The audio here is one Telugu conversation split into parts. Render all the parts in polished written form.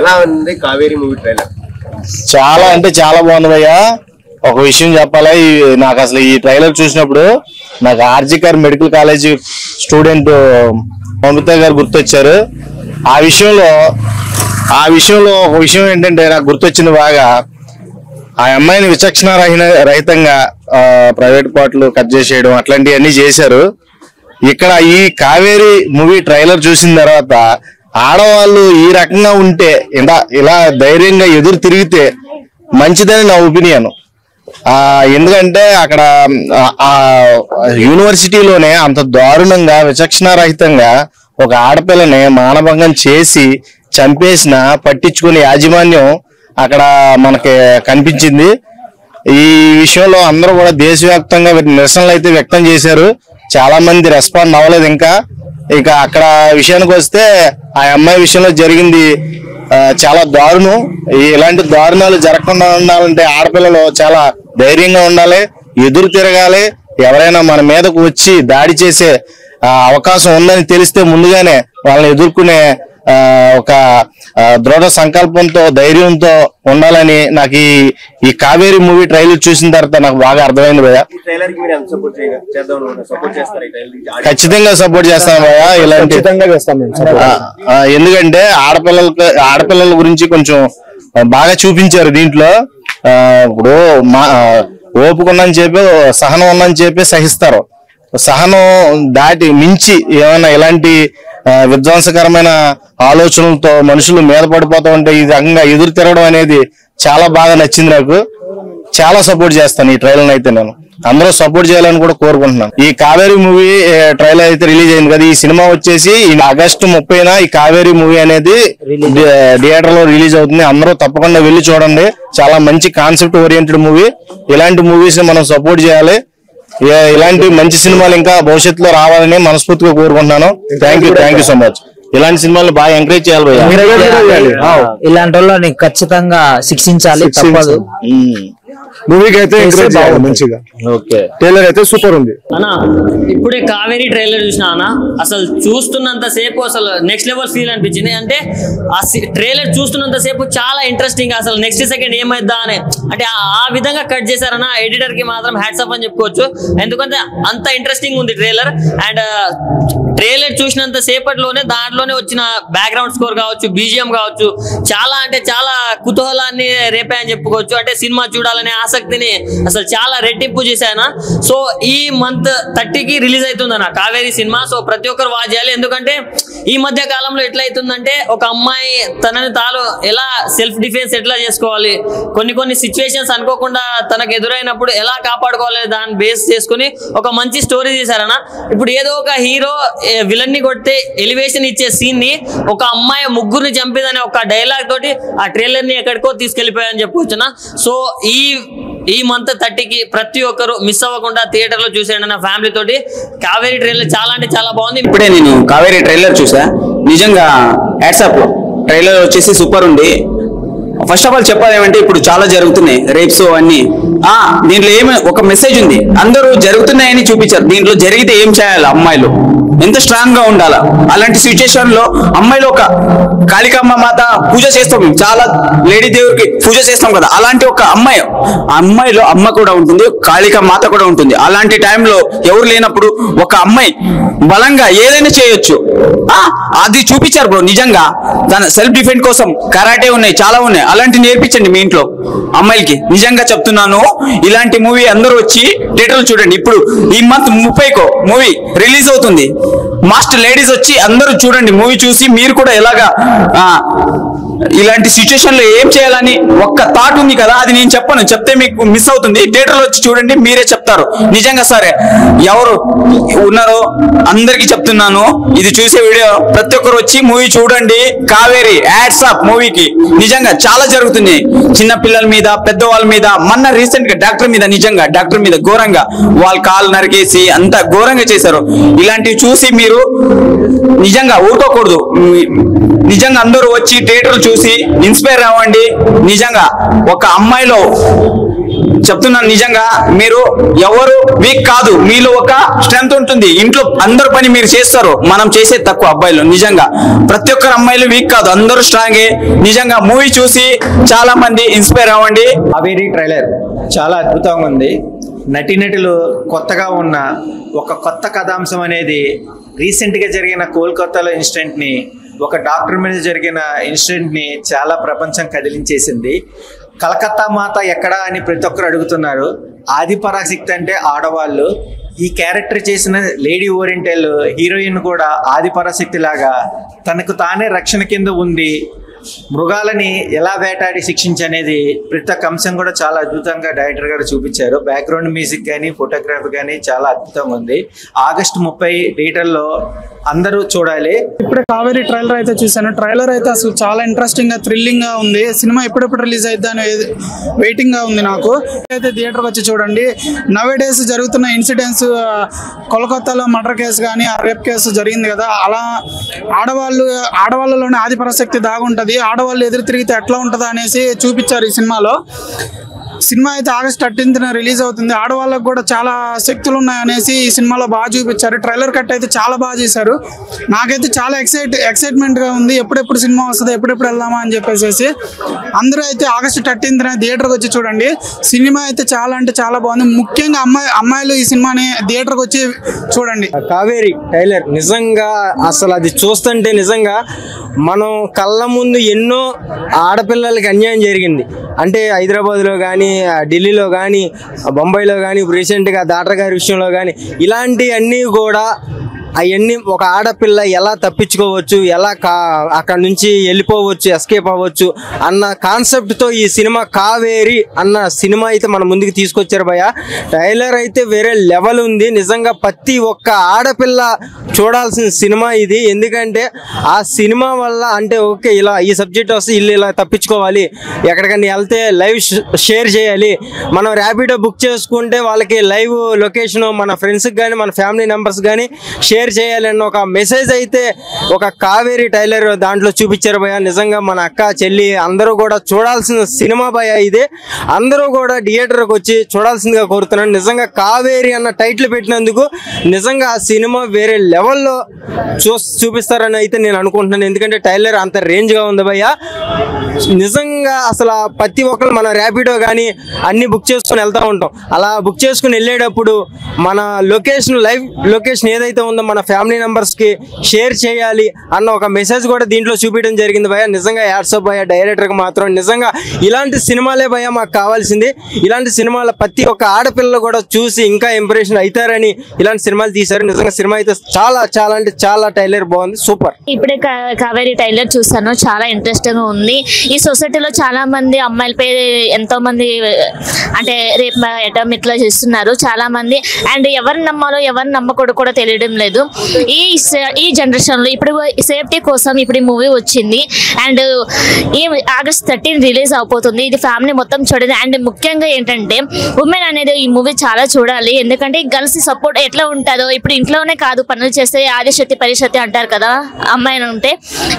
ఎలా ఉంది కావేరి మూవీ ట్రైలర్? చాలా అంటే చాలా బాగుంది భయ్యా. ఒక విషయం చెప్పాలా, నాకు అసలు ఈ ట్రైలర్ చూసినప్పుడు నాకు ఆర్జికర్ మెడికల్ కాలేజ్ స్టూడెంట్ మమత గారు గుర్తొచ్చారు. ఆ విషయంలో ఒక విషయం ఏంటంటే నాకు గుర్తొచ్చింది బాగా. ఆ అమ్మాయిని విచక్షణ రహితంగా ప్రైవేట్ పార్ట్లు కట్ చేసేయడం అట్లాంటివన్నీ చేశారు. ఇక్కడ ఈ కావేరి మూవీ ట్రైలర్ చూసిన తర్వాత ఆడవాళ్ళు ఈ రకంగా ఉంటే ఇలా ధైర్యంగా ఎదురు తిరిగితే మంచిదని నా ఒపీనియన్. ఎందుకంటే అక్కడ యూనివర్సిటీలోనే అంత దారుణంగా విచక్షణారహితంగా ఒక ఆడపిల్లని మానభంగం చేసి చంపేసిన పట్టించుకునే యాజమాన్యం అక్కడ మనకి కనిపించింది. ఈ విషయంలో అందరూ కూడా దేశవ్యాప్తంగా నిరసనలు అయితే వ్యక్తం చేశారు. చాలా మంది రెస్పాండ్ అవ్వలేదు. ఇక అక్కడ విషయానికి వస్తే ఆ అమ్మాయి విషయంలో జరిగింది చాలా దారుణం. ఇలాంటి దారుణాలు జరగకుండా ఉండాలంటే ఆడపిల్లలు చాలా ధైర్యంగా ఉండాలి, ఎదురు తిరగాలి. ఎవరైనా మన మీదకు వచ్చి దాడి చేసే అవకాశం ఉందని తెలిస్తే ముందుగానే వాళ్ళని ఎదుర్కొనే ఒక దృఢ సంకల్పంతో ధైర్యంతో ఉండాలని నాకు ఈ కావేరి మూవీ ట్రైలర్ చూసిన తర్వాత నాకు బాగా అర్థమైంది భయ్యా. ఖచ్చితంగా సపోర్ట్ చేస్తాను భయ్యా. ఇలాంటి ఎందుకంటే ఆడపిల్లల గురించి కొంచెం బాగా చూపించారు దీంట్లో. ఇప్పుడు ఓపుకున్నాని చెప్పి సహనం ఉందని చెప్పి సహిస్తారు. సహనం దాటి మించి ఏమైనా ఇలాంటి విధ్వంసకరమైన ఆలోచనలతో మనుషులు మీద పడిపోతూ ఉంటే ఈ రకంగా ఎదురు తిరగడం అనేది చాలా బాగా నచ్చింది నాకు. చాలా సపోర్ట్ చేస్తాను ఈ ట్రైలర్ అయితే. నేను అందరూ సపోర్ట్ చేయాలని కూడా కోరుకుంటున్నాను. ఈ కావేరి మూవీ ట్రైలర్ అయితే రిలీజ్ అయింది కదా. ఈ సినిమా వచ్చేసి ఆగస్టు 30న ఈ కావేరి మూవీ అనేది థియేటర్ లో రిలీజ్ అవుతుంది. అందరూ తప్పకుండా వెళ్ళి చూడండి. చాలా మంచి కాన్సెప్ట్ ఓరియంటెడ్ మూవీ. ఇలాంటి మూవీస్ మనం సపోర్ట్ చేయాలి. ఇలాంటి మంచి సినిమాలు ఇంకా భవిష్యత్తులో రావాలని మనస్ఫూర్తిగా కోరుకుంటున్నాను. Thank you so much. ఇలాంటి సినిమాలు బాగా ఎంకరేజ్ చేయాలి. ఇలాంటి వాళ్ళని ఖచ్చితంగా శిక్షించాలి, తప్పదు. మూవీకి అయితే మంచిగా ట్రైలర్ అయితే సూపర్ ఉంది అన్న. ఇప్పుడే కావేరి ట్రైలర్ చూసినా అన్న, అసలు చూస్తున్నంత సేపు అసలు నెక్స్ట్ లెవెల్ ఫీల్ అనిపించింది. అంటే ఆ ట్రైలర్ చూస్తున్నంత సేపు చాలా ఇంట్రెస్టింగ్, అసలు నెక్స్ట్ సెకండ్ ఏమైద్దా అని అంటే ఆ విధంగా కట్ చేశారన్న. ఎడిటర్ కి మాత్రం హ్యాట్స్ ఆఫ్ అని చెప్పుకోవచ్చు. ఎందుకంటే అంత ఇంట్రెస్టింగ్ ఉంది ట్రైలర్. అండ్ ట్రైలర్ చూసినంత సేపట్లోనే దాంట్లోనే వచ్చిన బ్యాక్గ్రౌండ్ స్కోర్ కావచ్చు, బీజిఎం కావచ్చు, చాలా అంటే చాలా కుతూహలాన్ని రేపాయని చెప్పుకోవచ్చు. అంటే సినిమా చూడాలనే ఆసక్తిని అసలు చాలా రెట్టింపు చేశాను. సో ఈ మంత్ 30కి రిలీజ్ అవుతుందన్న కావేరి సినిమా. సో ప్రతి ఒక్కరు వాచ్ చేయాలి. ఎందుకంటే ఈ మధ్య కాలంలో ఎట్లా అవుతుందంటే ఒక అమ్మాయి తనని తాను ఎలా సెల్ఫ్ డిఫెన్స్ ఎట్లా చేసుకోవాలి, కొన్ని సిచ్యువేషన్స్ అనుకోకుండా తనకు ఎదురైనప్పుడు ఎలా కాపాడుకోవాలి దాన్ని బేస్ చేసుకుని ఒక మంచి స్టోరీ చేశారన్న. ఇప్పుడు ఏదో ఒక హీరో విలన్ ని కొడితే ఎలివేషన్ ఇచ్చే సీన్ ని ఒక అమ్మాయి ముగ్గురిని చంపిదనే ఒక డైలాగ్ తోటి ఆ ట్రైలర్ ని ఎక్కడికో తీసుకెళ్లిపోయాయని చెప్పుకోవచ్చునా. సో ఈ మంత్ 30కి ప్రతి ఒక్కరు మిస్ అవ్వకుండా థియేటర్ లో చూసేయండి నా ఫ్యామిలీ తోటి. కావేరి ట్రైలర్ చాలా అంటే చాలా బాగుంది. ఇప్పుడే నేను కావేరి ట్రైలర్ చూసా, నిజంగా హ్యాట్సాప్. ట్రైలర్ వచ్చేసి సూపర్ ఉంది. ఫస్ట్ ఆఫ్ ఆల్ చెప్పాలి ఏమంటే ఇప్పుడు చాలా జరుగుతున్నాయి రేప్స్ అన్ని. దీంట్లో ఏమి ఒక మెసేజ్ ఉంది. అందరూ జరుగుతున్నాయని చూపించారు. దీంట్లో జరిగితే ఏం చేయాలి, అమ్మాయిలు ఎంత స్ట్రాంగ్ గా ఉండాలా. అలాంటి సిచ్యుయేషన్ లో అమ్మాయిలు ఒక కాళికామ్మ మాత పూజ చేస్తాం, చాలా లేడీ దేవుడికి పూజ చేస్తాం కదా. అలాంటి ఒక అమ్మాయిలో అమ్మ కూడా ఉంటుంది, కాళికా మాత కూడా ఉంటుంది. అలాంటి టైంలో ఎవరు లేనప్పుడు ఒక అమ్మాయి బలంగా ఏదైనా చేయొచ్చు. అది చూపించారు బ్రో. నిజంగా తన సెల్ఫ్ డిఫెండ్ కోసం కరాటే ఉన్నాయి, చాలా ఉన్నాయి. అలాంటి నేర్పించండి మీ ఇంట్లో అమ్మాయిలకి. నిజంగా చెప్తున్నాను, ఇలాంటి మూవీ అందరూ వచ్చి థియేటర్లు చూడండి. ఇప్పుడు ఈ మంత్ 30కో మూవీ రిలీజ్ అవుతుంది. మాస్టర్ లేడీస్ వచ్చి అందరూ చూడండి. మూవీ చూసి మీరు కూడా ఎలాగా ఇలాంటి సిచ్యుయేషన్ లో ఏం చేయాలని ఒక్క థాట్ ఉంది కదా, అది నేను చెప్పను, చెప్తే మీకు మిస్ అవుతుంది. థియేటర్లో వచ్చి చూడండి, మీరే చెప్తారు. నిజంగా సరే ఎవరు ఉన్నారో అందరికి చెప్తున్నాను, ఇది చూసే వీడియో ప్రతి ఒక్కరు వచ్చి మూవీ చూడండి. కావేరి హ్యాట్స్ ఆఫ్ మూవీకి. నిజంగా చాలా జరుగుతుంది చిన్న పిల్లల మీద, పెద్దవాళ్ళ మీద. మొన్న రీసెంట్ గా డాక్టర్ మీద ఘోరంగా వాళ్ళ కాలు నరికేసి అంత ఘోరంగా చేశారు. ఇలాంటివి చూసి మీరు నిజంగా ఊరుకోకూడదు. నిజంగా అందరూ వచ్చి థియేటర్ చూసి ఇన్స్పైర్ అవ్వండి. నిజంగా ఒక అమ్మాయిలో చెప్తున్నాను నిజంగా మీరు ఎవరు వీక్ కాదు, మీలో ఒక స్ట్రెంత్ ఉంటుంది. ఇంట్లో అందరు పని మీరు చేస్తారు, మనం చేసే తక్కువ అబ్బాయిలు. నిజంగా ప్రతి ఒక్కరు అమ్మాయిలు వీక్ కాదు, అందరూ స్ట్రాంగే. నిజంగా మూవీ చూసి చాలా మంది ఇన్స్పైర్ అవ్వండి. కావేరీ ట్రైలర్ చాలా అద్భుతంగా ఉంది. నటీనటులు కొత్తగా ఉన్న ఒక కొత్త కథాంశం అనేది రీసెంట్గా జరిగిన కోల్కతాలో ఇన్సిడెంట్ని, ఒక డాక్టర్ మీద జరిగిన ఇన్సిడెంట్ని చాలా ప్రపంచం కదిలించేసింది. కలకత్తా మాత ఎక్కడా అని ప్రతి ఒక్కరు అడుగుతున్నారు. ఆదిపరాశక్తి అంటే ఆడవాళ్ళు. ఈ క్యారెక్టర్ చేసిన లేడీ ఓరియంటల్ హీరోయిన్ కూడా ఆదిపరాశక్తి లాగా తనకు తానే రక్షణ కింద ఉంది మృగాలని ఎలా వేటాడి శిక్షించనేది ప్రతి ఒక్క అంశం కూడా చాలా అద్భుతంగా డైరెక్టర్ గారు చూపించారు. బ్యాక్గ్రౌండ్ మ్యూజిక్ కానీ ఫోటోగ్రఫీ కానీ చాలా అద్భుతంగా ఉంది. ఆగస్టు 30 థియేటర్లో అందరూ చూడాలి. ఇప్పుడే కావేరీ ట్రైలర్ అయితే చూశాను. ట్రైలర్ అయితే అసలు చాలా ఇంట్రెస్టింగ్ గా థ్రిల్లింగ్ గా ఉంది. సినిమా ఎప్పుడెప్పుడు రిలీజ్ అయితే అని వెయిటింగ్ గా ఉంది నాకు. అయితే థియేటర్కి వచ్చి చూడండి. నవే డేస్ జరుగుతున్న ఇన్సిడెంట్స్, కోల్కతాలో మర్డర్ కేసు కానీ ఆ రేప్ కేసు జరిగింది కదా, అలా ఆడవాళ్ళలోనే ఆదిపరాశక్తి దాగుంటది. ఆడవాళ్ళు ఎదురు తిరిగితే ఎట్లా ఉంటుందా అనేసి చూపించారు ఈ సినిమాలో. సినిమా అయితే ఆగస్ట్ 13న రిలీజ్ అవుతుంది. ఆడవాళ్ళకు కూడా చాలా శక్తులు ఉన్నాయనేసి ఈ సినిమాలో బాగా చూపించారు. ట్రైలర్ కట్ అయితే చాలా బాగా చేశారు. నాకైతే చాలా ఎక్సైట్మెంట్గా ఉంది. ఎప్పుడెప్పుడు సినిమా వస్తుంది, ఎప్పుడెప్పుడు వెళ్దామా అని చెప్పేసి. అందరూ అయితే ఆగస్ట్ 13న థియేటర్కి వచ్చి చూడండి. సినిమా అయితే చాలా అంటే చాలా బాగుంది. ముఖ్యంగా అమ్మాయిలు ఈ సినిమాని థియేటర్కి వచ్చి చూడండి. కావేరీ ట్రైలర్ నిజంగా అసలు అది చూస్తుంటే నిజంగా మనం కళ్ళ ముందు ఎన్నో ఆడపిల్లలకి అన్యాయం జరిగింది. అంటే హైదరాబాద్లో కానీ, ఢిల్లీలో కానీ, బొంబాయిలో కానీ, రీసెంట్గా డాక్టర్ గారి విషయంలో కానీ, ఇలాంటివన్నీ కూడా అవన్నీ ఒక ఆడపిల్ల ఎలా తప్పించుకోవచ్చు, ఎలా అక్కడ నుంచి వెళ్ళిపోవచ్చు, ఎస్కేప్ అవ్వచ్చు అన్న కాన్సెప్ట్తో ఈ సినిమా కావేరి అన్న సినిమా అయితే మన ముందుకు తీసుకొచ్చారు భయ్య. ట్రైలర్ అయితే వేరే లెవెల్ ఉంది. నిజంగా ప్రతి ఒక్క ఆడపిల్ల చూడాల్సిన సినిమా ఇది. ఎందుకంటే ఆ సినిమా వల్ల అంటే ఓకే ఇలా ఈ సబ్జెక్ట్ వస్తే ఇల్లు ఇలా తప్పించుకోవాలి, ఎక్కడికైనా వెళ్తే లైవ్ షేర్ చేయాలి, మనం ర్యాపిడో బుక్ చేసుకుంటే వాళ్ళకి లైవ్ లొకేషన్ మన ఫ్రెండ్స్కి కానీ మన ఫ్యామిలీ మెంబర్స్ కానీ షేర్ చేయాలన్న ఒక మెసేజ్ అయితే ఒక కావేరీ టైలర్ దాంట్లో చూపించారు భయ్య. నిజంగా మన అక్క చెల్లి అందరూ కూడా చూడాల్సిన సినిమా భయ్య ఇది. అందరూ కూడా థియేటర్కి వచ్చి చూడాల్సిందిగా కోరుతున్నాను. నిజంగా కావేరీ అన్న టైటిల్ పెట్టినందుకు నిజంగా ఆ సినిమా వేరే లెవెల్లో చూపిస్తారని అయితే నేను అనుకుంటున్నాను. ఎందుకంటే టైలర్ అంత రేంజ్గా ఉంది భయ్య. నిజంగా అసలు ప్రతి ఒక్కరు మన ర్యాపిడో కానీ అన్ని బుక్ చేసుకుని వెళ్తూ ఉంటాం. అలా బుక్ చేసుకుని వెళ్ళేటప్పుడు మన లొకేషన్ లైవ్ లొకేషన్ ఏదైతే ఉందో మన ఫ్యామిలీ మెంబర్స్కి షేర్ చేయాలి అన్న ఒక మెసేజ్ కూడా దీంట్లో చూపించడం జరిగింది భయ్య. నిజంగా యాడ్సప్ భయ్య డైరెక్టర్కి మాత్రం. నిజంగా ఇలాంటి సినిమాలే భయ్య మాకు కావాల్సింది. ఇలాంటి సినిమాల ప్రతి ఒక్క ఆడపిల్లలు కూడా చూసి ఇంకా ఇంప్రెషన్ అవుతారని ఇలాంటి సినిమాలు తీశారు. నిజంగా సినిమా అయితే చాలా చాలా అంటే చాలా టైలర్ బాగుంది, సూపర్. ఇప్పుడే కావేరీ టైలర్ చూసాను, చాలా ఇంట్రెస్టింగ్ ఉంది. ఈ సొసైటీలో చాలా మంది అమ్మాయిలపై ఎంతో మంది అంటే రేపు అటెంప్ట్ ఇట్లా చేస్తున్నారు చాలా మంది. అండ్ ఎవరిని నమ్మాలో ఎవరిని నమ్మకూడదు కూడా తెలియడం లేదు. ఈ జనరేషన్ లో ఇప్పుడు సేఫ్టీ కోసం ఇప్పుడు ఈ మూవీ వచ్చింది. అండ్ ఈ ఆగస్ట్ 13 రిలీజ్ అయిపోతుంది. ఇది ఫ్యామిలీ మొత్తం చూడాలి. అండ్ ముఖ్యంగా ఏంటంటే ఉమెన్ అనేది ఈ మూవీ చాలా చూడాలి. ఎందుకంటే గర్ల్స్ సపోర్ట్ ఎట్లా ఉంటుందో, ఇప్పుడు ఇంట్లోనే కాదు పనులు చేస్తే ఆదిశక్తి పరిశక్తి అంటారు కదా అమ్మాయిని ఉంటే,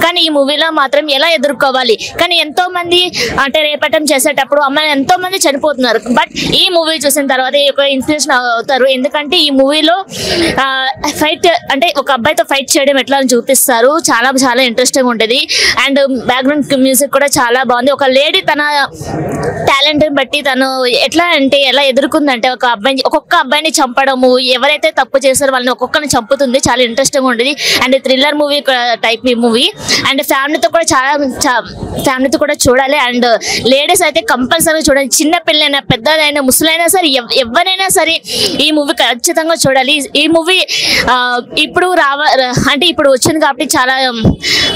కానీ ఈ మూవీలో మాత్రం ఎలా ఎదుర్కోవాలి. కానీ ఎంతో మంది అంటే రేపటం చేసేటప్పుడు అమ్మాయిలు ఎంతో మంది చనిపోతున్నారు. బట్ ఈ మూవీ చూసిన తర్వాత ఒక ఇన్స్పిరేషన్ అవుతారు. ఎందుకంటే ఈ మూవీలో ఫైట్ అంటే ఒక అబ్బాయితో ఫైట్ చేయడం ఎట్లా అని చూపిస్తారు. చాలా చాలా ఇంట్రెస్టింగ్ ఉంటుంది. అండ్ బ్యాక్గ్రౌండ్ మ్యూజిక్ కూడా చాలా బాగుంది. ఒక లేడీ తన టాలెంట్ బట్టి తను ఎట్లా అంటే ఎలా ఎదుర్కొందంటే ఒక్కొక్క అబ్బాయిని చంపడము, ఎవరైతే తప్పు చేస్తారో వాళ్ళని ఒక్కొక్కరిని చంపుతుంది. చాలా ఇంట్రెస్టింగ్ ఉంటుంది. అండ్ థ్రిల్లర్ మూవీ టైప్ ఈ మూవీ. అండ్ ఫ్యామిలీతో కూడా చూడాలి. అండ్ లేడీస్ అయితే కంపల్సరీ చూడాలి. చిన్న పిల్లైనా పెద్దదైనా ముసలైనా సరే ఎవరైనా సరే ఈ మూవీ ఖచ్చితంగా చూడాలి. ఈ మూవీ ఇప్పుడు అంటే ఇప్పుడు వచ్చింది కాబట్టి చాలా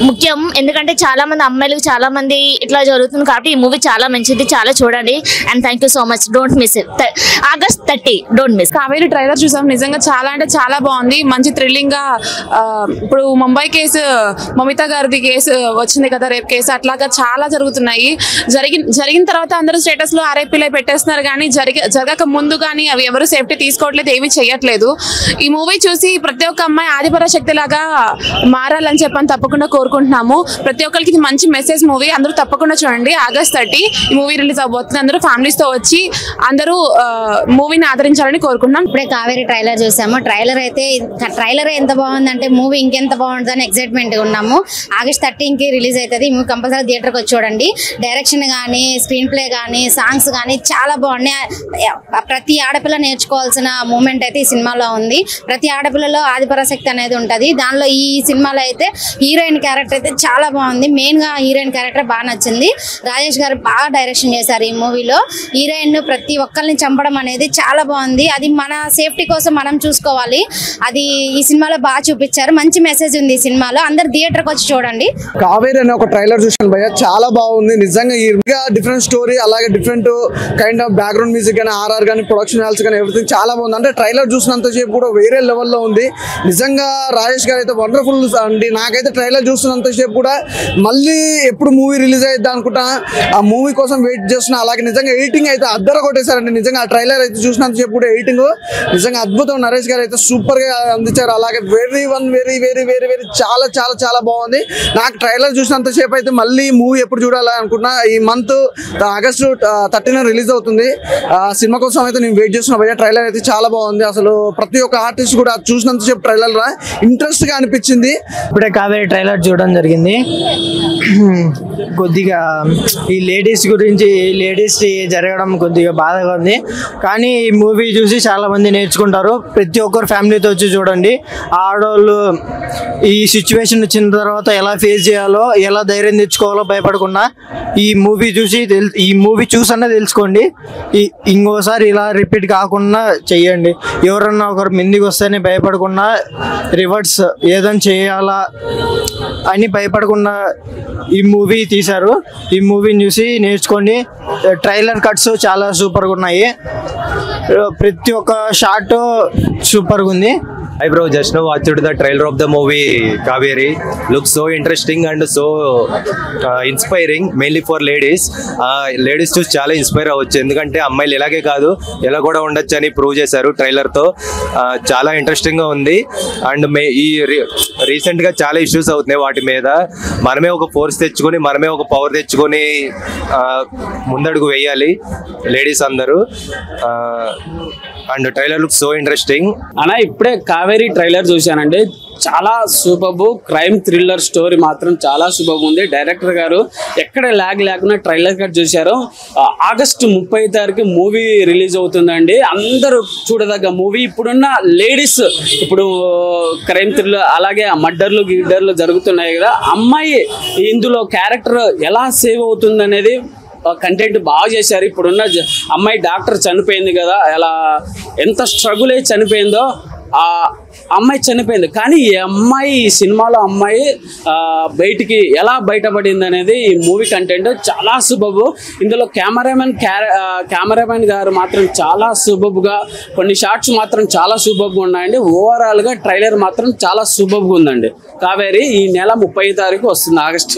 ముఖ్యం. ఎందుకంటే చాలా మంది అమ్మాయిలు చాలా మంది ఇట్లా జరుగుతుంది కాబట్టి ఈ మూవీ చాలా మంచిది, చాలా చూడండి. And thank you so much. Don't miss it. August 30 don't miss. Kaveri trailer చూసాం. నిజంగా చాలా అంటే చాలా బాగుంది. మంచి థ్రిల్లింగ్ గా ఇప్పుడు ముంబై కేసు మమితా గారిది కేసు వచ్చింది కదా, రేప్ కేసు, అట్లాగా చాలా జరుగుతున్నాయి. జరిగిన తర్వాత అందరూ స్టేటస్ లో ఆర్ఐపీలై పెట్టేస్తున్నారు. కానీ జరగక ముందు కానీ అవి ఎవరు సేఫ్టీ తీసుకోవట్లేదు, ఏమీ చేయట్లేదు. ఈ మూవీ చూసి ప్రతి ఒక్క అమ్మాయి ఆదిపరాశక్తి లాగా మారాలని చెప్పని తప్పకుండా కోరుకుంటున్నాము. ప్రతి ఒక్కరికి ఇది మంచి మెసేజ్ మూవీ, అందరూ తప్పకుండా చూడండి. August 30 ఈ మూవీ రిలీజ్ అవబోతుంది. అందరూ ఫ్యామిలీస్ తో వచ్చి అందరూ మూవీని ఆదరించాలని కోరుకుంటున్నాం. ఇప్పుడే కావేరి ట్రైలర్ చూసాము. ట్రైలర్ ఎంత బాగుందంటే మూవీ ఇంకెంత బాగుంటుందని ఎక్సైట్మెంట్ గా ఉన్నాము. August 13కి రిలీజ్ అవుతుంది. మూవీ కంపల్సరీ థియేటర్కి వచ్చి చూడండి. డైరెక్షన్ కానీ, స్క్రీన్ ప్లే కానీ, సాంగ్స్ కానీ చాలా బాగున్నాయి. ప్రతి ఆడపిల్ల నేర్చుకోవాల్సిన మూమెంట్ అయితే ఈ సినిమాలో ఉంది. ప్రతి ఆడపిల్లలో ఆదిపరాశక్తి అనేది ఉంటుంది. దానిలో ఈ సినిమాలో అయితే హీరోయిన్ క్యారెక్టర్ అయితే చాలా బాగుంది. మెయిన్ గా హీరోయిన్ క్యారెక్టర్ బాగా నచ్చింది. రాజేష్ గారు బాగా డైరెక్షన్ చేశారు. ఈ మూవీలో హీరోయిన్ ప్రతి ఒక్కరిని చంపడం అనేది చాలా బాగుంది. అది మన సేఫ్టీ కోసం మనం చూసుకోవాలి. అది ఈ సినిమాలో బాగా చూపించారు. మంచి మెసేజ్ ఉంది ఈ సినిమాలో. అందరు థియేటర్కి వచ్చి చూడండి. కావేరి అనే ఒక ట్రైలర్ చూసాను భయ్య, చాలా బాగుంది నిజంగా. ఇంకా డిఫరెంట్ స్టోరీ, అలాగే different kind of background music కానీ, ఆర్ఆర్ కానీ, ప్రొడక్షన్ హాల్స్ కానీ ఎవ్రీథింగ్ చాలా బాగుంది. అంటే ట్రైలర్ చూసినంత సేపు కూడా వేరే లెవెల్లో ఉంది నిజంగా. రాజేష్ గారు అయితే వండర్ఫుల్ అండి. నాకైతే ట్రైలర్ చూస్తున్నంత సేపు కూడా మళ్ళీ ఎప్పుడు మూవీ రిలీజ్ అయ్యిద్దా అనుకుంటా, ఆ మూవీ కోసం వెయిట్ చేస్తున్నా. అలాగే నిజంగా ఎడిటింగ్ అయితే అద్దర కొట్టేశారండి నిజంగా. ఆ ట్రైలర్ అయితే చూసినంత సేపు కూడా ఎడిటింగ్ నిజంగా అద్భుతం. నరేష్ గారు అయితే సూపర్ గా అందించారు. అలాగే వెరీ వెరీ చాలా చాలా చాలా బాగుంది. నాకు ట్రైలర్ చూసినంత సేపు అయితే మళ్ళీ మూవీ ఎప్పుడు చూడాలి అనుకుంటున్నా. ఈ మంత్ August 13 రిలీజ్ అవుతుంది. సినిమా కోసం అయితే నేను వెయిట్ చేస్తున్నా భయ్య. ట్రైలర్ అయితే చాలా బాగుంది. అసలు ప్రతి ఒక్క ఆర్టిస్ట్ కూడా చూసినంత సేపు ట్రైలర్ ఇంట్రెస్ట్ గా అనిపించింది. ఇప్పుడే కావేరి ట్రైలర్ చూడడం జరిగింది. కొద్దిగా ఈ లేడీస్ గురించి జరగడం కొద్దిగా బాధగా ఉంది. కానీ ఈ మూవీ చూసి చాలా మంది నేర్చుకుంటారు. ప్రతి ఒక్కరు ఫ్యామిలీతో వచ్చి చూడండి. ఆడవాళ్ళు ఈ సిచ్యువేషన్ వచ్చిన తర్వాత ఎలా ఫేస్ చేయాలో, ఎలా ధైర్యం తెచ్చుకోవాలో భయపడకుండా ఈ మూవీ చూసన్నా తెలుసుకోండి. ఇంకోసారి ఇలా రిపీట్ కాకుండా చెయ్యండి. ఎవరన్నా ఒకరు ముందుకు వస్తేనే భయపడకుండా రివర్స్ ఏదైనా చేయాలా అని భయపడకుండా ఈ మూవీ తీశారు. ఈ మూవీని చూసి నేర్చుకోండి. ట్రైలర్ కట్స్ చాలా సూపర్గా ఉన్నాయి. ప్రతి ఒక్క షాట్ సూపర్గా ఉంది. Hi bro, just now watched the trailer of the movie Kaveri. Looks so interesting and so inspiring, mainly for ladies. Ladies చూసి చాలా ఇన్స్పైర్ అవ్వచ్చు. ఎందుకంటే అమ్మాయిలు ఎలాగే కాదు ఎలా కూడా ఉండొచ్చు అని ప్రూవ్ చేశారు ట్రైలర్తో. చాలా ఇంట్రెస్టింగ్గా ఉంది. అండ్ ఈ రీసెంట్గా చాలా ఇష్యూస్ అవుతున్నాయి వాటి మీద. మనమే ఒక ఫోర్స్ తెచ్చుకొని, మనమే ఒక పవర్ తెచ్చుకొని ముందడుగు వేయాలి లేడీస్ అందరూ. And trailer look so interesting. అన్నా ఇప్పుడే కావేరీ ట్రైలర్ చూశానండి. చాలా సూపర్ క్రైమ్ థ్రిల్లర్ స్టోరీ మాత్రం చాలా సూపర్ ఉంది. డైరెక్టర్ గారు ఎక్కడ ల్యాగ్ లేకుండా ట్రైలర్ కట్ చూశారు. August 30 మూవీ రిలీజ్ అవుతుందండి. అందరూ చూడదగ్గ మూవీ. ఇప్పుడున్న లేడీస్ ఇప్పుడు క్రైమ్ థ్రిల్లర్ అలాగే మర్డర్లు జరుగుతున్నాయి కదా, అమ్మాయి ఇందులో క్యారెక్టర్ ఎలా సేవ్ అవుతుంది అనేది కంటెంట్ బాగా చేశారు. ఇప్పుడున్న అమ్మాయి డాక్టర్ చనిపోయింది కదా, ఎలా ఎంత స్ట్రగుల్ అయ్యి చనిపోయిందో ఆ అమ్మాయి చనిపోయింది. కానీ ఈ అమ్మాయి సినిమాలో అమ్మాయి బయటికి ఎలా బయటపడింది అనేది ఈ మూవీ కంటెంట్ చాలా సూపర్. ఇందులో కెమెరామెన్ గారు మాత్రం చాలా సూపర్గా, కొన్ని షార్ట్స్ మాత్రం చాలా సూపర్గా ఉన్నాయండి. ఓవరాల్గా ట్రైలర్ మాత్రం చాలా సూపర్గా ఉందండి. కావేరి ఈ నెల 30 వస్తుంది August.